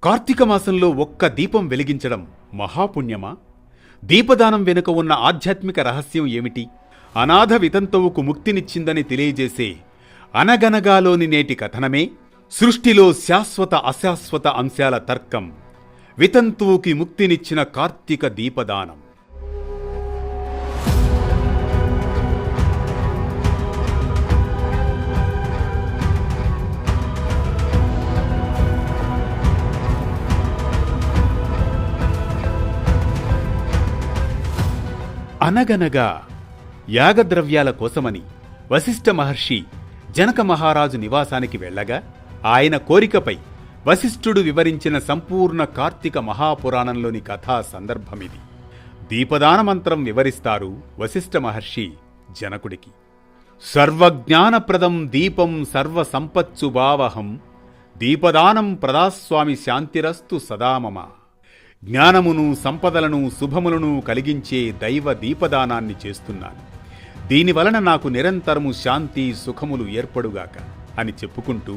కార్తీక మాసంలో ఒక్క దీపం వెలిగించడం మహాపుణ్యమా? దీపదానం వెనుక ఉన్న ఆధ్యాత్మిక రహస్యం ఏమిటి? అనాథ వితంతువుకు ముక్తినిచ్చిందని తెలియజేసే అనగనగాలోని నేటి కథనమే సృష్టిలో శాశ్వత అశాశ్వత అంశాల తర్కం. వితంతువుకి ముక్తినిచ్చిన కార్తీక దీపదానం. అనగనగా యాగద్రవ్యాల కోసమని వశిష్ఠ మహర్షి జనక మహారాజు నివాసానికి వెళ్ళగా ఆయన కోరికపై వశిష్ఠుడు వివరించిన సంపూర్ణ కార్తీక మహాపురాణంలోని కథా సందర్భమిది. దీపదాన మంత్రం వివరిస్తారు వశిష్ఠ మహర్షి జనకుడికి. సర్వజ్ఞానప్రదం దీపం సర్వసంపత్సుభావహం దీపదానం ప్రదాస్వామి శాంతిరస్తు సదామమ. జ్ఞానమును సంపదలను శుభములను కలిగించే దైవ దీపదానాన్ని చేస్తున్నాను. దీనివలన నాకు నిరంతరము శాంతి సుఖములు ఏర్పడుగాక అని చెప్పుకుంటూ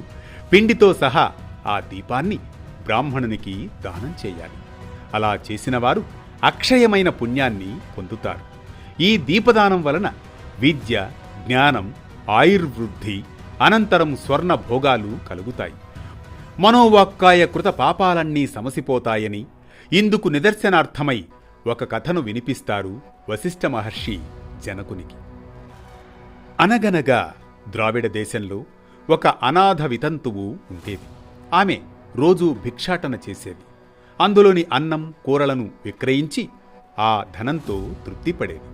పిండితో సహా ఆ దీపాన్ని బ్రాహ్మణునికి దానం చేయాలి. అలా చేసిన వారు అక్షయమైన పుణ్యాన్ని పొందుతారు. ఈ దీపదానం వలన విద్య, జ్ఞానం, ఆయుర్వృద్ధి, అనంతరం స్వర్ణ భోగాలు కలుగుతాయి. మనోవాక్కాయ కృత పాపాలన్నీ సమసిపోతాయని ఇందుకు నిదర్శనార్థమై ఒక కథను వినిపిస్తారు వశిష్ఠ మహర్షి జనకునికి. అనగనగా ద్రావిడ దేశంలో ఒక అనాథ వితంతువు ఉండేది. ఆమె రోజూ భిక్షాటన చేసేది. అందులోని అన్నం, కూరలను విక్రయించి ఆ ధనంతో తృప్తిపడేది.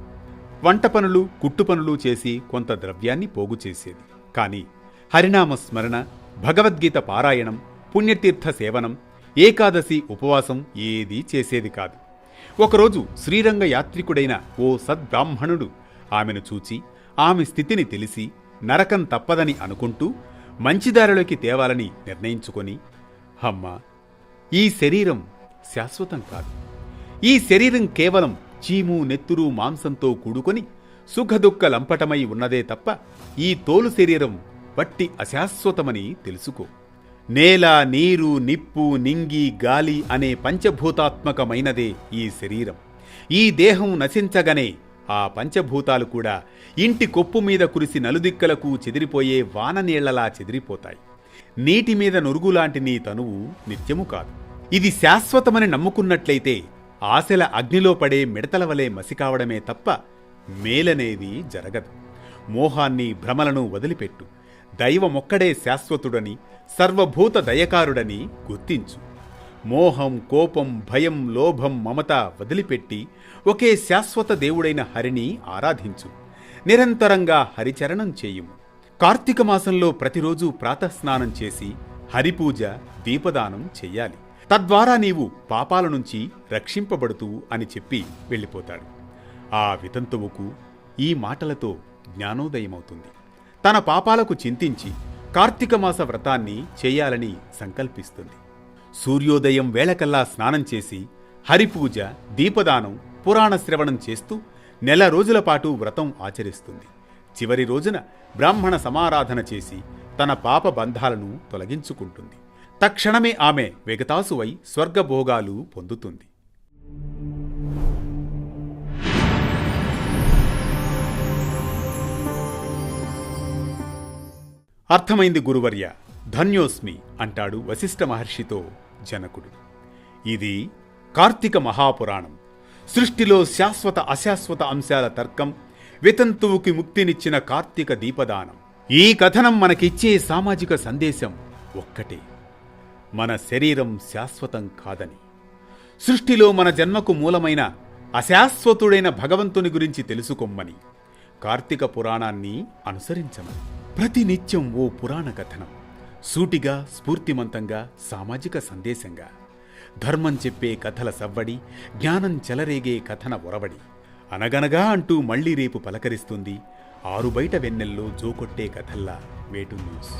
వంట పనులు, కుట్టు పనులు చేసి కొంత ద్రవ్యాన్ని పోగు చేసేది. కాని హరినామ స్మరణ, భగవద్గీత పారాయణం, పుణ్యతీర్థ సేవనం, ఏకాదశి ఉపవాసం ఏదీ చేసేది కాదు. ఒకరోజు శ్రీరంగ యాత్రికుడైన ఓ సద్బ్రాహ్మణుడు ఆమెను చూచి ఆమె స్థితిని తెలిసి నరకం తప్పదని అనుకుంటూ మంచిదారిలోకి తేవాలని నిర్ణయించుకొని, అమ్మా, ఈ శరీరం శాశ్వతం కాదు. ఈ శరీరం కేవలం చీము, నెత్తురు, మాంసంతో కూడుకొని సుఖదుఃఖ లంపటమై ఉన్నదే తప్ప ఈ తోలు శరీరం వట్టి అశాశ్వతమని తెలుసుకో. నేల, నీరు, నిప్పు, నింగి, గాలి అనే పంచభూతాత్మకమైనదే ఈ శరీరం. ఈ దేహం నశించగానే ఆ పంచభూతాలు కూడా ఇంటి కొప్పు మీద కురిసి నలుదిక్కలకు చెదిరిపోయే వాననీళ్లలా చెదిరిపోతాయి. నీటి మీద నురుగులాంటి నీ తనువు నిత్యము కాదు. ఇది శాశ్వతమని నమ్ముకున్నట్లయితే ఆశల అగ్నిలో పడే మిడతల వలె మసికావడమే తప్ప మేలనేది జరగదు. మోహాన్ని, భ్రమలను వదిలిపెట్టు. దైవమొక్కడే శాశ్వతుడని, సర్వభూత దయకారుడని గుర్తించు. మోహం, కోపం, భయం, లోభం, మమత వదిలిపెట్టి ఒకే శాశ్వత దేవుడైన హరిని ఆరాధించు. నిరంతరంగా హరిచరణం చేయుము. కార్తీక మాసంలో ప్రతిరోజు ప్రాతస్నానం చేసి హరిపూజ, దీపదానం చెయ్యాలి. తద్వారా నీవు పాపాల నుంచి రక్షింపబడుతూ అని చెప్పి వెళ్ళిపోతాడు. ఆ వితంతువుకు ఈ మాటలతో జ్ఞానోదయమవుతుంది. తన పాపాలకు చింతించి కార్తీక మాస వ్రతాన్ని చేయాలని సంకల్పిస్తుంది. సూర్యోదయం వేళకల్లా స్నానం చేసి హరిపూజ, దీపదానం, పురాణ శ్రవణం చేస్తూ నెల రోజుల పాటు వ్రతం ఆచరిస్తుంది. చివరి రోజున బ్రాహ్మణ సమారాధన చేసి తన పాప బంధాలను తొలగించుకుంటుంది. తక్షణమే ఆమె వెగతాసువై స్వర్గభోగాలు పొందుతుంది. అర్థమైంది గురువర్య, ధన్యోస్మి అంటాడు వశిష్ఠ మహర్షితో జనకుడు. ఇది కార్తీక మహాపురాణం. సృష్టిలో శాశ్వత అశాశ్వత అంశాల తర్కం. వితంతువుకి ముక్తినిచ్చిన కార్తీక దీపదానం. ఈ కథనం మనకిచ్చే సామాజిక సందేశం ఒక్కటే: మన శరీరం శాశ్వతం కాదని, సృష్టిలో మన జన్మకు మూలమైన అశాశ్వతుడైన భగవంతుని గురించి తెలుసుకోమ్మని, కార్తీక పురాణాన్ని అనుసరించమని. ప్రతినిత్యం ఓ పురాణ కథనం, సూటిగా, స్ఫూర్తిమంతంగా, సామాజిక సందేశంగా. ధర్మం చెప్పే కథల సవ్వడి, జ్ఞానం చెలరేగే కథన ఒరవడి. అనగనగా అంటూ మళ్లీ రేపు పలకరిస్తుంది ఆరుబయట వెన్నెల్లో జోకొట్టే కథల్లా వేటు న్యూస్.